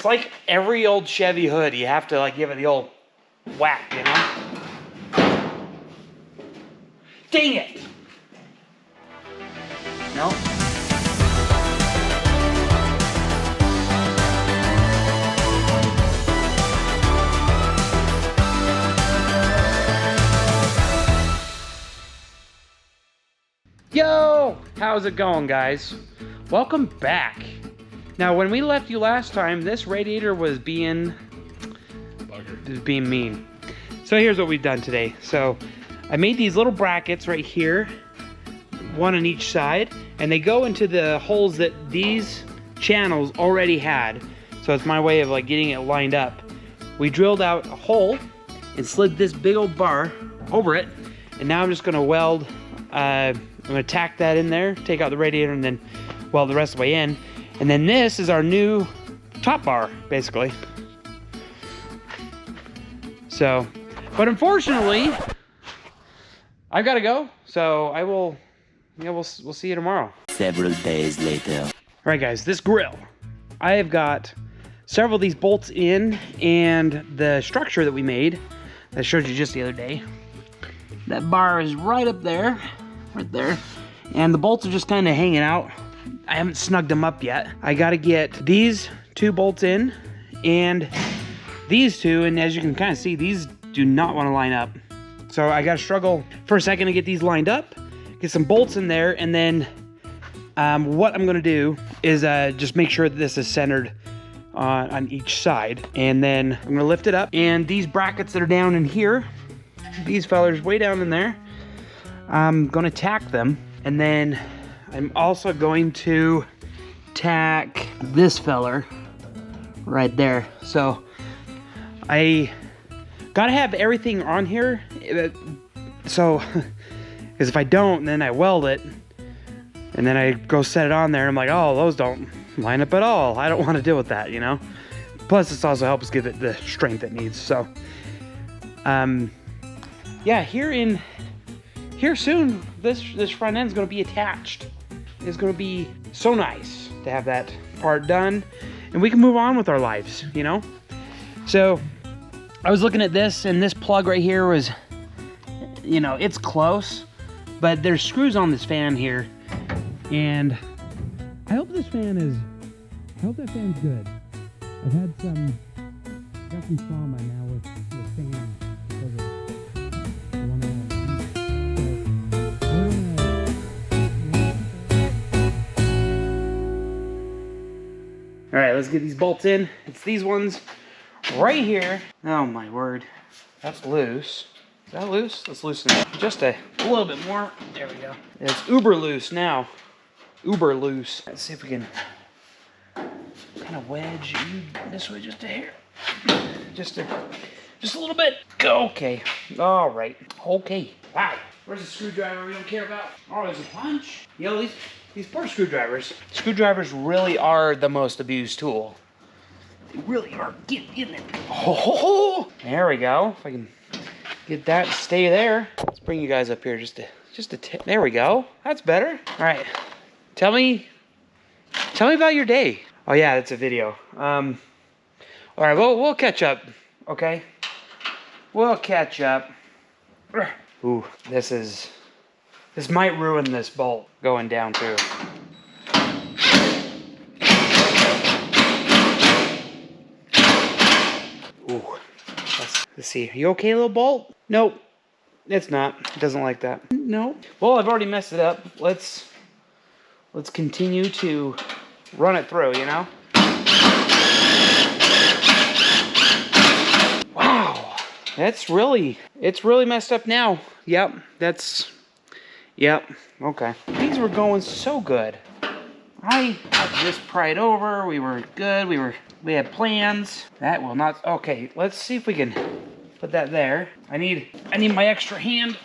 like every old Chevy hood. You have to like give it the old whack, you know? Dang it! No? Yo! How's it going, guys? Welcome back. Now, when we left you last time, this radiator was being mean. So here's what we've done today. So I made these little brackets right here, one on each side, and they go into the holes that these channels already had. So it's my way of like getting it lined up. We drilled out a hole and slid this big old bar over it, and now I'm just gonna weld, I'm gonna tack that in there, take out the radiator, and then weld the rest of the way in. And then this is our new top bar, basically. So, but unfortunately, I've got to go. So I will, yeah, we'll see you tomorrow. Several days later. All right, guys, this grill, I have got several of these bolts in, and the structure that we made, that I showed you just the other day, that bar is right up there, right there, and the bolts are just kind of hanging out. I haven't snugged them up yet. I got to get these two bolts in, and these two, and as you can kind of see, these do not want to line up. So I got to struggle for a second to get these lined up, get some bolts in there, and then what I'm going to do is just make sure that this is centered on each side. And then I'm going to lift it up, and these brackets that are down in here, these fellers way down in there, I'm going to tack them, and then I'm also going to tack this feller right there. So I gotta have everything on here. So, because if I don't, then I weld it, and then I go set it on there, and I'm like, oh, those don't line up at all. I don't want to deal with that, you know. Plus, this also helps give it the strength it needs. So, yeah, here soon, this front end is going to be attached. It's going to be so nice to have that part done, and we can move on with our lives, you know. So I was looking at this, and this plug right here was, you know, it's close, but there's screws on this fan here, and I hope that fan's good. I've got some trauma now with fans. All right, let's get these bolts in. It's these ones right here. Oh my word, that's loose. Is that loose? Let's loosen it just a little bit more. There we go. It's uber loose now. Uber loose. Let's see if we can kind of wedge you this way just a hair. Just a little bit. Go. Okay. All right. Okay. Wow. Where's the screwdriver we don't care about? Oh, there's a punch. You know, these poor screwdrivers. Screwdrivers really are the most abused tool. They really are. Get in there. Oh, there we go. If I can get that to stay there. Let's bring you guys up here just a tip. There we go. That's better. All right. Tell me about your day. Oh yeah, that's a video. All right, we'll catch up. Okay. We'll catch up. Ooh, this might ruin this bolt going down through. Ooh, let's see. Are you okay, little bolt? Nope, it's not. It doesn't like that. No. Well, I've already messed it up. Let's continue to run it through, you know? Wow, it's really messed up now. Yep, okay. Things were going so good. I had this pried over, we were good, we had plans. That will not, okay, let's see if we can put that there. I need my extra hand.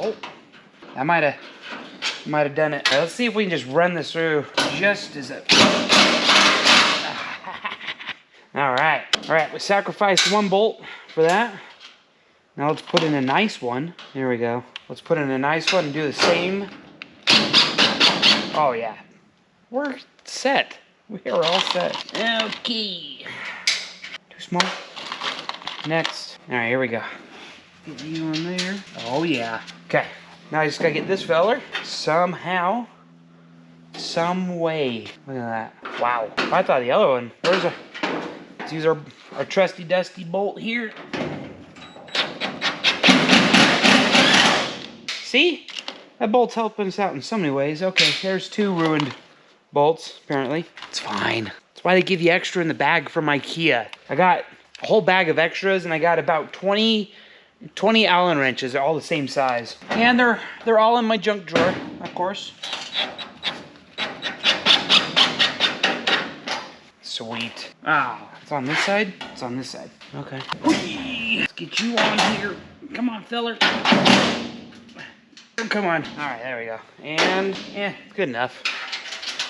Oh, I might have done it. Let's see if we can just run this through just as a... All right, we sacrificed one bolt for that. Now let's put in a nice one. There we go. Let's put in a nice one and do the same. Oh yeah, we're set. We are all set. Okay. Too small. Next. All right, here we go. Get you on there. Oh yeah. Okay. Now I just gotta get this feller somehow, some way. Look at that. Wow. I thought the other one. Let's use our trusty dusty bolt here. See? That bolt's helping us out in so many ways. Okay, there's 2 ruined bolts, apparently. It's fine. That's why they give you extra in the bag from IKEA. I got a whole bag of extras, and I got about 20 Allen wrenches. They're all the same size. And they're all in my junk drawer, of course. Sweet. Ah, it's on this side? It's on this side. Okay. Whee! Let's get you on here. Come on, feller. Come on. All right, there we go. And, yeah, good enough.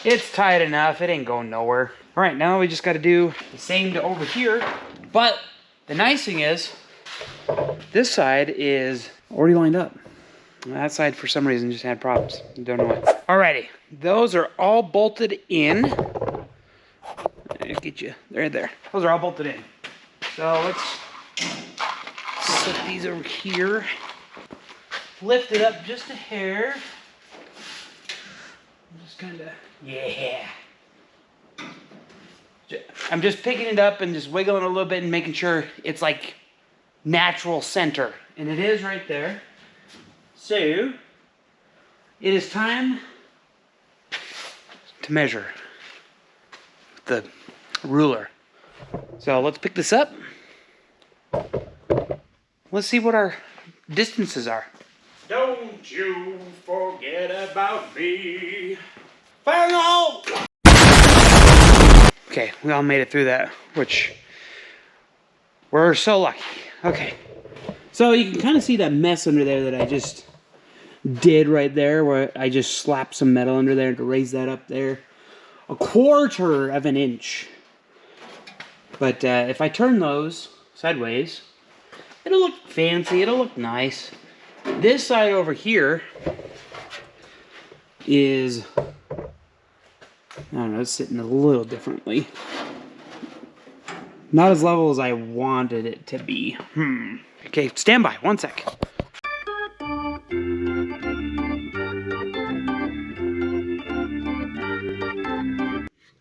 It's tight enough. It ain't going nowhere. All right, now we just got to do the same to over here. But the nice thing is, this side is already lined up. That side, for some reason, just had problems. Don't know why. Alrighty, those are all bolted in. I'll get you. They're there. Those are all bolted in. So let's set these over here. Lift it up just a hair. Just kind of, yeah. I'm just picking it up and just wiggling it a little bit and making sure it's like natural center. And it is right there. So, it is time to measure the ruler. So let's pick this up. Let's see what our distances are. Don't you forget about me. Fire no! Okay, we all made it through that, which we're so lucky. Okay, so you can kind of see that mess under there that I just did right there, where I just slapped some metal under there to raise that up there 1/4 of an inch. But if I turn those sideways, it'll look fancy, it'll look nice. This side over here is, I don't know, it's sitting a little differently. Not as level as I wanted it to be. Okay, stand by, 1 sec.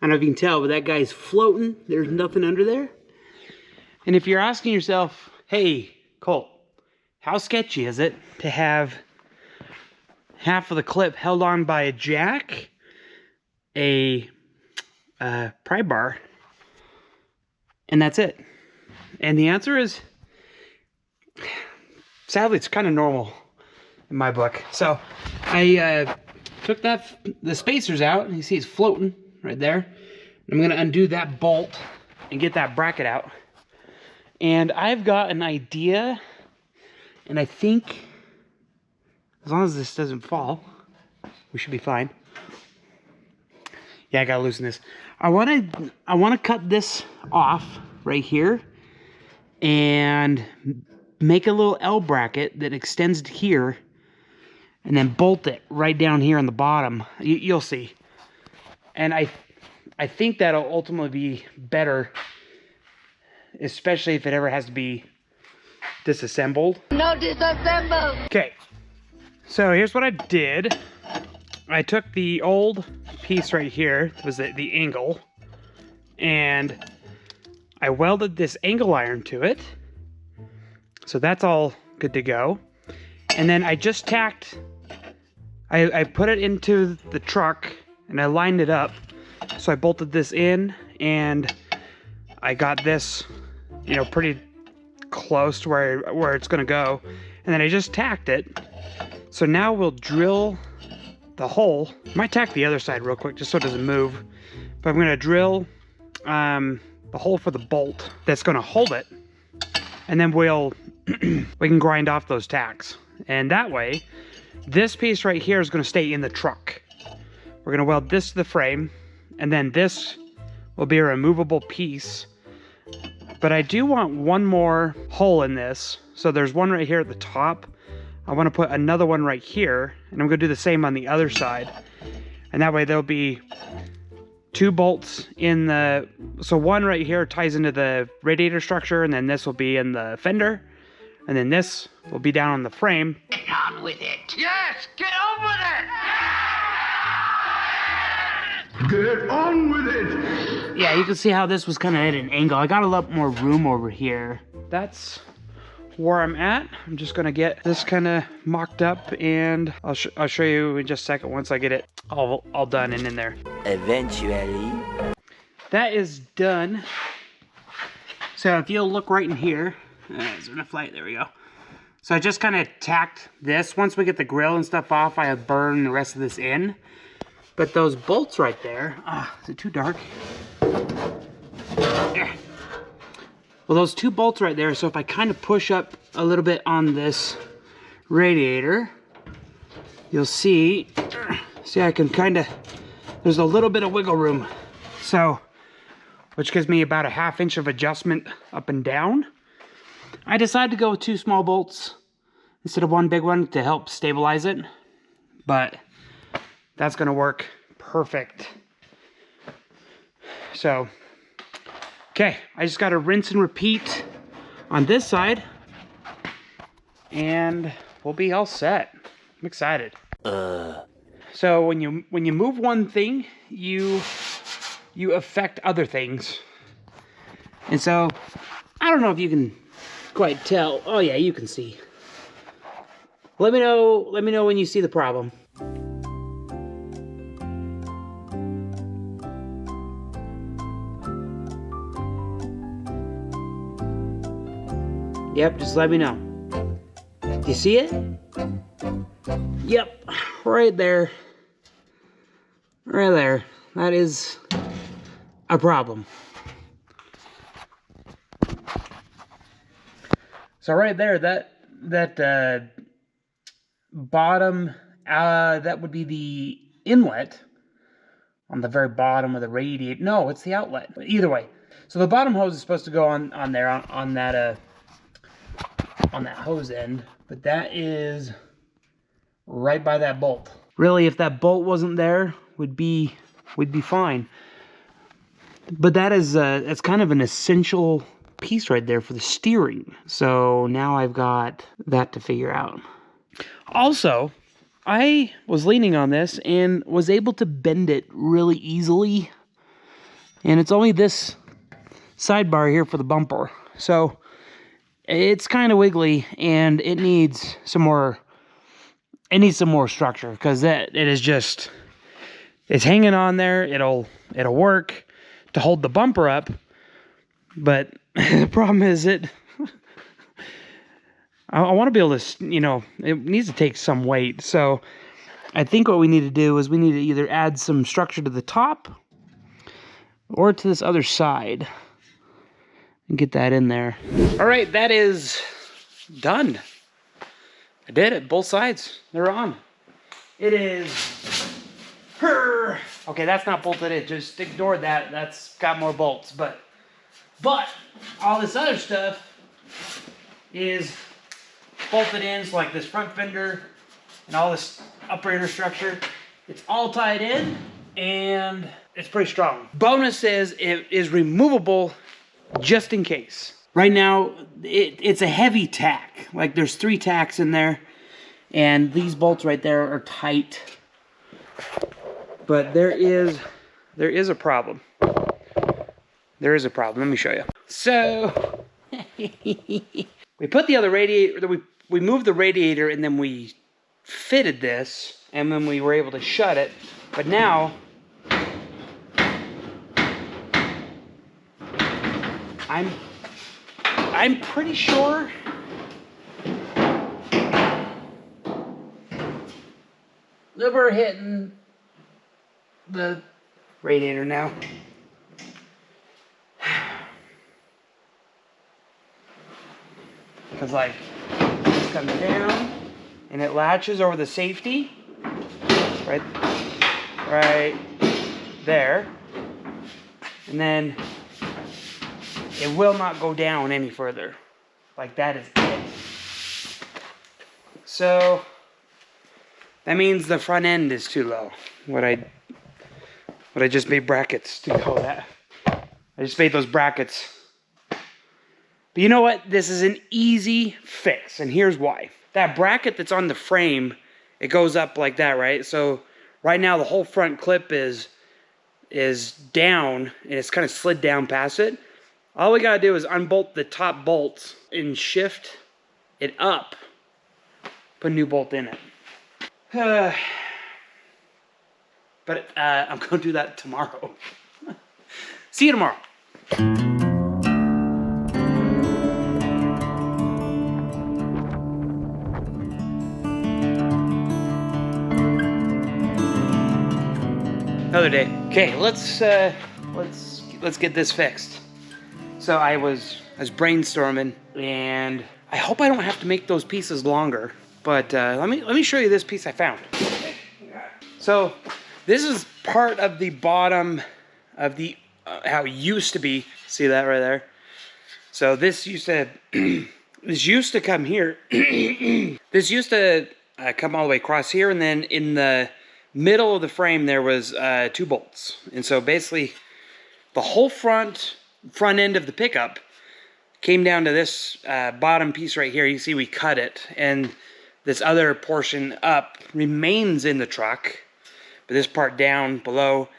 I don't know if you can tell, but that guy's floating. There's nothing under there. And if you're asking yourself, hey, Colt, how sketchy is it to have half of the clip held on by a jack, a pry bar, and that's it? And the answer is, sadly, it's kind of normal in my book. So I took the spacers out, and you see it's floating right there. I'm going to undo that bolt and get that bracket out. And I've got an idea, and I think as long as this doesn't fall, we should be fine. Yeah, I gotta loosen this. I want to cut this off right here and make a little L bracket that extends to here, and then bolt it right down here on the bottom. You'll see. And I think that'll ultimately be better, especially if it ever has to be disassembled. No disassemble! Okay, so here's what I did. I took the old piece right here, it was the angle, and I welded this angle iron to it. So that's all good to go. And then I just tacked, I put it into the truck and I lined it up. So I bolted this in, and I got this, you know, pretty close to where it's gonna go. And then I just tacked it. So now we'll drill the hole. I might tack the other side real quick just so it doesn't move. But I'm gonna drill the hole for the bolt that's gonna hold it. And then we can grind off those tacks. And that way, this piece right here is gonna stay in the truck. We're gonna weld this to the frame, and then this will be a removable piece. But I do want one more hole in this. So there's one right here at the top. I want to put another one right here, and I'm going to do the same on the other side. And that way there'll be 2 bolts in the, so one right here ties into the radiator structure, and then this will be in the fender, and then this will be down on the frame. Get on with it. Yes, get on with it. Get on with it. Yeah, you can see how this was kind of at an angle. I got a lot more room over here. That's where I'm at. I'm just gonna get this kind of mocked up, and I'll show you in just a second once I get it all done and in there. Eventually. That is done. So if you'll look right in here, is there enough light? There we go. So I just kind of tacked this. Once we get the grill and stuff off, I burn the rest of this in. But those bolts right there, is it too dark? There. Well, those 2 bolts right there, so if I kind of push up a little bit on this radiator, you'll see I can kind of, there's a little bit of wiggle room. So, which gives me about a 1/2 inch of adjustment up and down. I decided to go with 2 small bolts instead of 1 big one to help stabilize it. But that's gonna work perfect. So, okay, I just gotta rinse and repeat on this side, and we'll be all set. I'm excited. So when you move one thing, you affect other things. And so, I don't know if you can quite tell. Oh yeah, you can see. Let me know when you see the problem. Yep, just let me know. Do you see it? Yep, right there. Right there. That is a problem. So right there, that bottom, that would be the inlet on the very bottom of the radiator. No, it's the outlet. Either way. So the bottom hose is supposed to go on there, on that hose end, but that is right by that bolt. Really, if that bolt wasn't there, we'd be fine. But that is it's kind of an essential piece right there for the steering. So now I've got that to figure out. Also, I was leaning on this and was able to bend it really easily. And it's only this sidebar here for the bumper. So it's kind of wiggly, and it needs some more structure, because it is just, it's hanging on there. It'll work to hold the bumper up, but the problem is I want to be able to, it needs to take some weight. So I think what we need to do is we need to either add some structure to the top or to this other side and get that in there. All right, that is done. I did it, both sides, they're on. It is, okay, that's not bolted in, just ignore that, that's got more bolts, but all this other stuff is bolted in, so like this front fender and all this upper inner structure, it's all tied in, and it's pretty strong. Bonus is it is removable just in case. Right now, it's a heavy tack. Like there's 3 tacks in there, and these bolts right there are tight. But there is a problem. There is a problem. Let me show you. So we put the other radiator. We moved the radiator, and then we fitted this, and then we were able to shut it. But now I'm pretty sure that we're hitting the radiator now. Because like this comes down and it latches over the safety right there, and then it will not go down any further. Like that is it. So that means the front end is too low. What I But I just made brackets to go that. I just made those brackets. But you know what? This is an easy fix, and here's why. That bracket that's on the frame, it goes up like that, right? So right now the whole front clip is down, and it's kind of slid down past it. All we gotta do is unbolt the top bolts and shift it up. Put a new bolt in it. But I'm gonna do that tomorrow. See you tomorrow. Another day. Okay, let's get this fixed. So I was brainstorming, and I hope I don't have to make those pieces longer. But let me show you this piece I found. So this is part of the bottom of the how it used to be. See that right there? So this used to come here. This used to come all the way across here, and then in the middle of the frame there was 2 bolts. And so basically the whole front end of the pickup came down to this bottom piece right here. You see we cut it, and this other portion up remains in the truck, but this part down below,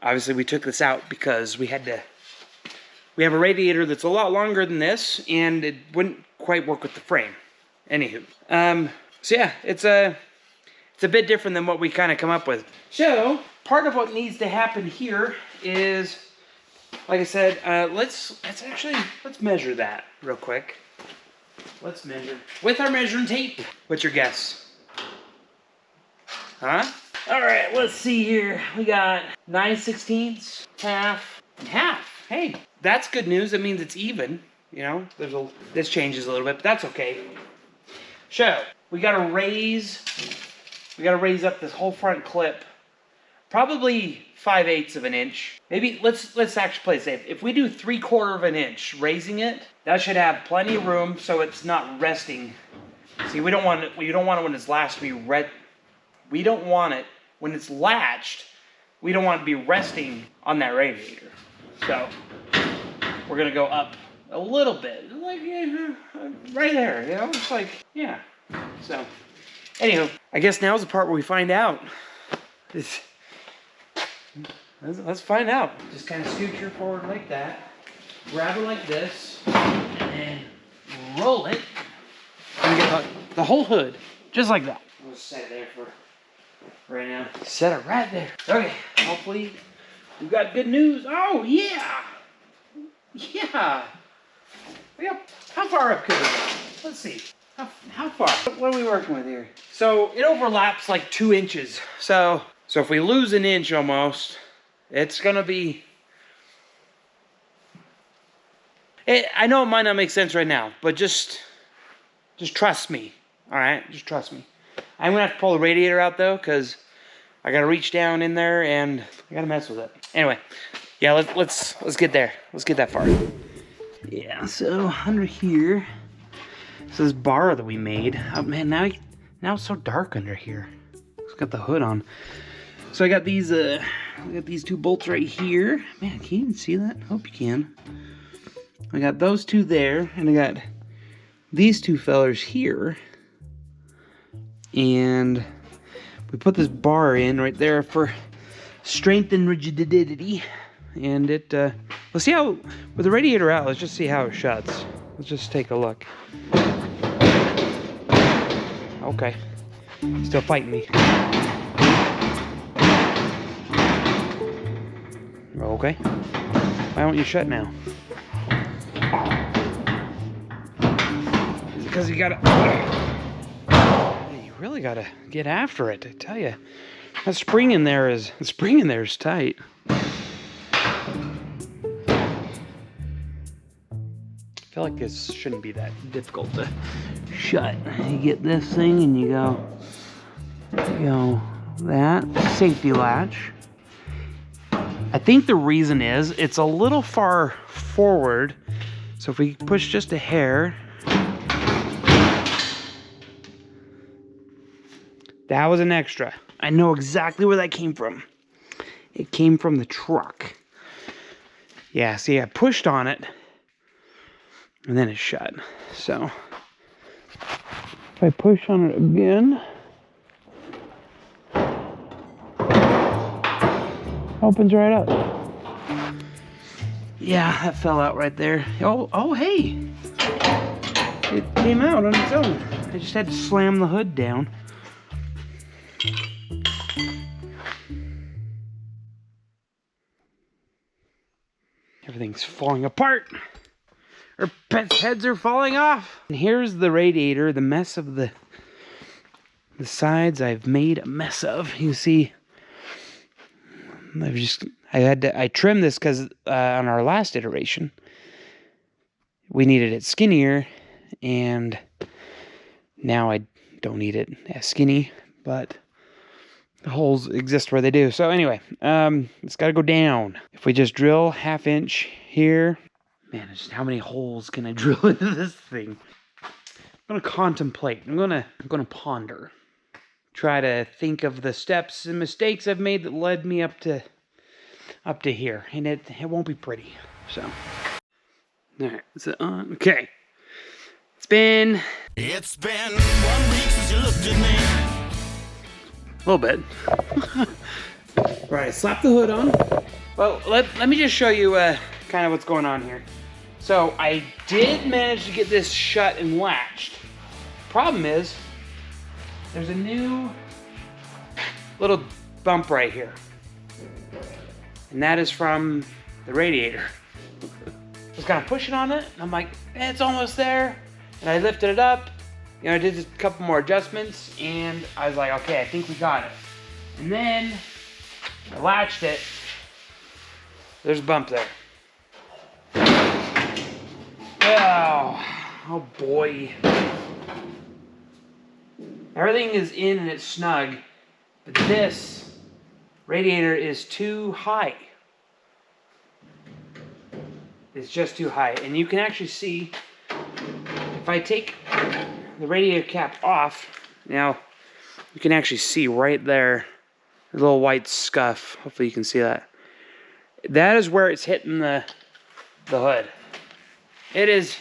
obviously we took this out because we have a radiator that's a lot longer than this, and it wouldn't quite work with the frame. Anywho, so yeah, it's a bit different than what we kind of come up with. So part of what needs to happen here is, like I said, let's measure that real quick. Let's measure with our measuring tape. What's your guess? Huh? All right, let's see here. We got 9/16, half, and half. Hey, that's good news. It means it's even. You know, this changes a little bit, but that's okay. So we gotta raise up this whole front clip, probably 5/8 of an inch. Maybe let's actually play it safe. If we do 3/4 of an inch, raising it, that should have plenty of room so it's not resting. See, we don't want it when it's latched to be we don't want it when it's latched. We don't want it to be resting on that radiator. So we're gonna go up a little bit, like right there. You know, it's like yeah. So. Anywho, I guess now's the part where we find out. Let's find out. Just kind of scooch forward like that, grab it like this, and roll it, and get the whole hood, just like that. I'm gonna set it there for right now. Set it right there. Okay, hopefully we've got good news. Oh yeah! Yeah! Yep. How far up could we go? Let's see. How far? What are we working with here? So it overlaps like 2 inches. So if we lose an inch almost, it's gonna be. I know it might not make sense right now, but just trust me. All right, just trust me. I'm gonna have to pull the radiator out though, because I gotta reach down in there and I gotta mess with it. Anyway, yeah, let's get there. Let's get that far. Yeah. So under here. So this bar that we made, oh man, now it's so dark under here. It's got the hood on. So I got these 2 bolts right here. Man, can you even see that? Hope you can. I got those 2 there, and I got these 2 fellers here. And we put this bar in right there for strength and rigidity. And it, let's see how, with the radiator out, let's just see how it shuts. Let's just take a look. Okay. Still fighting me. Okay. Why won't you shut now? Is it because you gotta... You really gotta get after it, I tell you. That spring in there is tight. I feel like this shouldn't be that difficult to shut. You get this thing and you go that safety latch. I think the reason is it's a little far forward, so if we push just a hair, that was an extra. I know exactly where that came from. it came from the truck. Yeah, see, I pushed on it, and then it shut. So, if I push on it again, opens right up. Yeah, that fell out right there. Oh, hey! It came out on its own. I just had to slam the hood down. Everything's falling apart. Our pets' heads are falling off. And here's the radiator, the mess of the sides I've made a mess of. You see, I trimmed this because on our last iteration, we needed it skinnier, and now I don't need it as skinny, but the holes exist where they do. So anyway, it's got to go down. If we just drill 1/2 inch here, man, just how many holes can I drill into this thing? I'm gonna contemplate. I'm gonna ponder. Try to think of the steps and mistakes I've made that led me up to here, and it won't be pretty. So, all right, is it on? Okay, it's been 1 week since you looked at me. A little bit. Right, slap the hood on. Well, let me just show you kind of what's going on here. So I did manage to get this shut and latched. Problem is, there's a new little bump right here. And that is from the radiator. I was kind of pushing on it, and I'm like, it's almost there. And I lifted it up. You know, I did a couple more adjustments, and I was like, okay, I think we got it. And then I latched it. There's a bump there. Oh boy. Everything is in and it's snug, but this radiator is too high. It's just too high. And you can actually see, if I take the radiator cap off, now you can actually see right there, a little white scuff. Hopefully you can see that. That is where it's hitting the hood. It is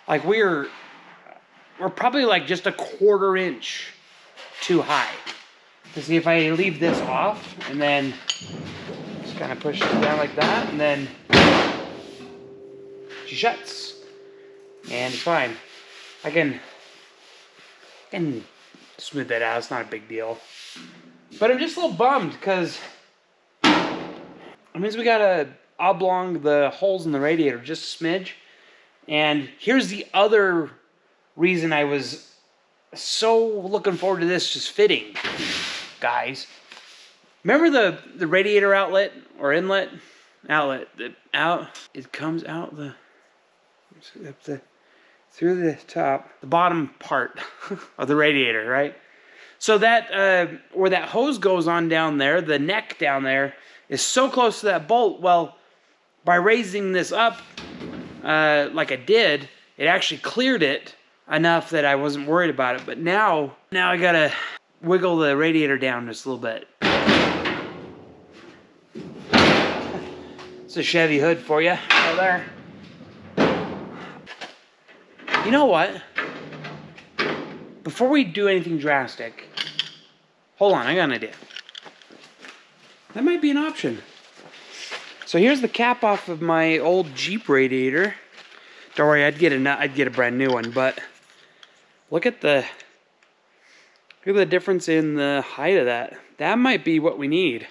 like we're probably like just 1/4 inch too high. To see, if I leave this off and then just kind of push it down like that, and then she shuts, and it's fine. I can smooth that out. It's not a big deal. But I'm just a little bummed because it means we gotta oblong the holes in the radiator just a smidge. And here's the other reason I was so looking forward to this just fitting, guys. Remember the radiator outlet or inlet? Outlet. It comes out through the top, the bottom part of the radiator, right? So that where that hose goes on down there, the neck down there, is so close to that bolt. Well, by raising this up like I did, it actually cleared it enough that I wasn't worried about it. But now I gotta wiggle the radiator down just a little bit. It's a Chevy hood for you right there. You know what? Before we do anything drastic, hold on, I got an idea. That might be an option. So here's the cap off of my old Jeep radiator. Don't worry, I'd get a brand new one, but look at the difference in the height of that. That might be what we need.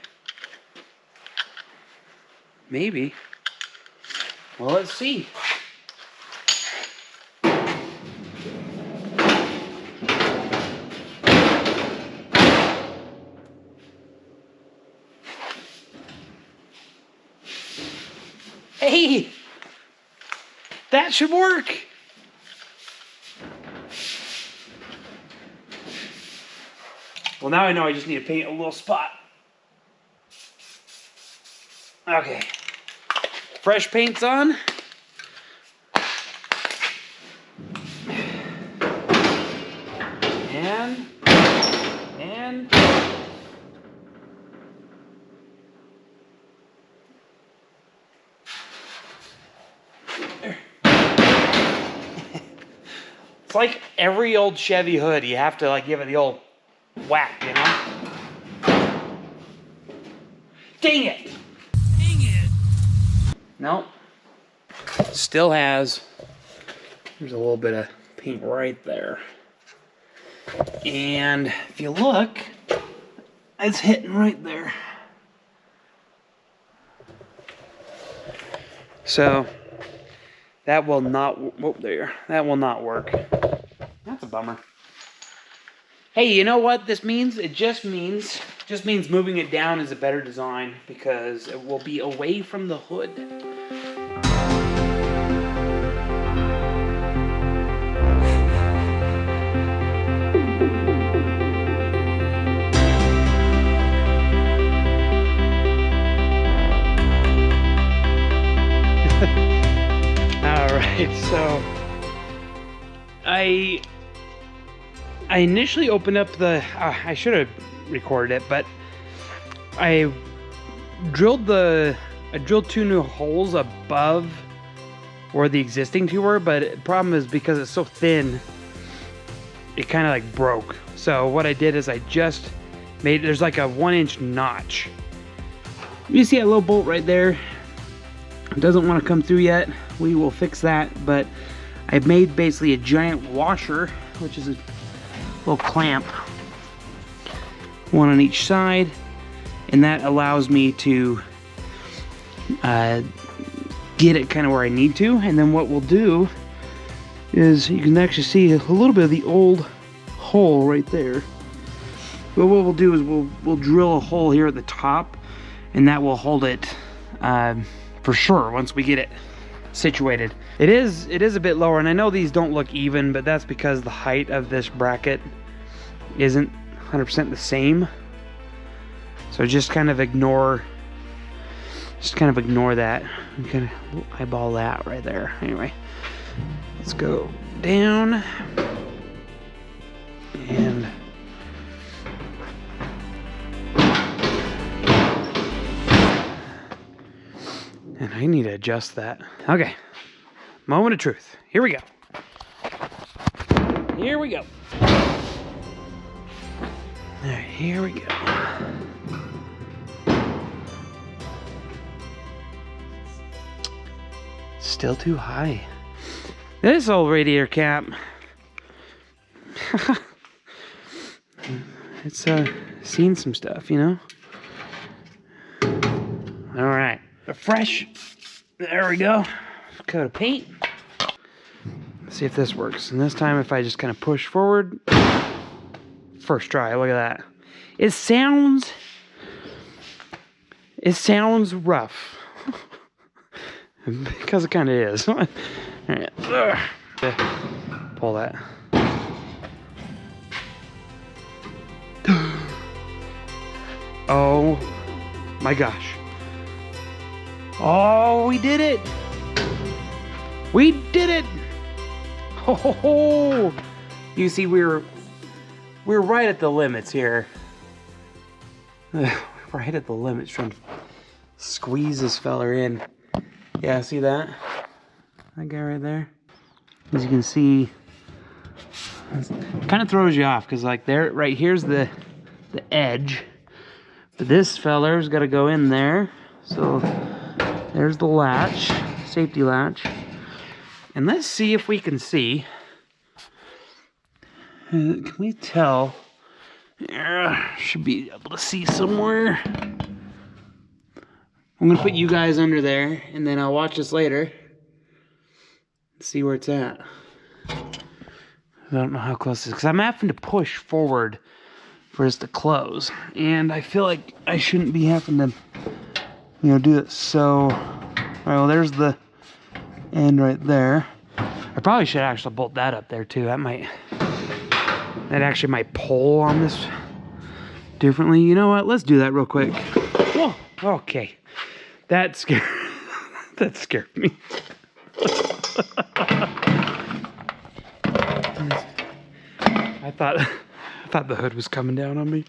Maybe. Well, let's see. Hey, that should work. Well, now I know I just need to paint a little spot. Okay, fresh paint's on. And It's like every old Chevy hood. You have to like give it the old whack, you know? Dang it! Dang it! Nope. Still has. There's a little bit of paint right there. And if you look, it's hitting right there. So that will not. Whoop, there. That will not work. That's a bummer. Hey, you know what this means? It just means moving it down is a better design because it will be away from the hood. Alright, so I initially opened up the I should have recorded it, but I drilled 2 new holes above where the existing 2 were, but the problem is because it's so thin, it kind of like broke. So what I did is I just made, there's like a 1-inch notch. You see that little bolt right there? It doesn't want to come through yet. We will fix that, but I've made basically a giant washer, which is a little clamp, one on each side, and that allows me to get it kind of where I need to. And then what we'll do is you can actually see a little bit of the old hole right there. But what we'll do is we'll drill a hole here at the top, and that will hold it for sure once we get it situated. It is a bit lower, and I know these don't look even, but that's because the height of this bracket isn't 100% the same. So just kind of ignore that. I'm gonna eyeball that right there. Anyway, let's go down and I need to adjust that. Okay, moment of truth. Here we go. Here we go. All right, here we go. Still too high. This old radiator cap. It's seen some stuff, you know. All right, a fresh. There we go. Coat of paint. Let's see if this works. And this time, if I just kind of push forward. First try. Look at that. It sounds rough. Because it kind of is. All right. Pull that. Oh my gosh. Oh, we did it. We did it. Ho ho ho. You see, we're right at the limits here. Right at the limits, trying to squeeze this feller in. Yeah, see that? That guy right there? As you can see, it kind of throws you off because like there, right here's the edge. But this feller's got to go in there. So there's the latch, safety latch. And let's see if we can see. Can we tell? Should be able to see somewhere. I'm gonna put you guys under there, and then I'll watch this later. See where it's at. I don't know how close it is, because I'm having to push forward for this to close. And I feel like I shouldn't be having to, you know, do it. So, alright, well, there's the end right there. I probably should actually bolt that up there too. That actually might pull on this differently. You know what? Let's do that real quick. Whoa, okay. That scared me. I thought the hood was coming down on me.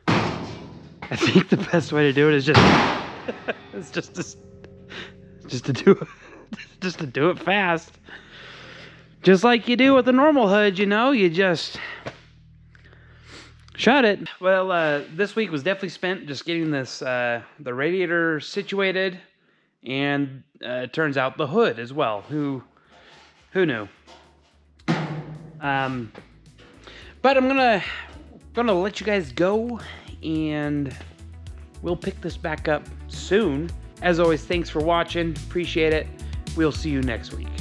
I think the best way to do it is just to do it fast. Just like you do with the normal hood, you know, you just shut it. Well, this week was definitely spent just getting this, the radiator situated, and it turns out the hood as well. Who knew? But I'm gonna let you guys go, and we'll pick this back up soon. As always, thanks for watching. Appreciate it. We'll see you next week.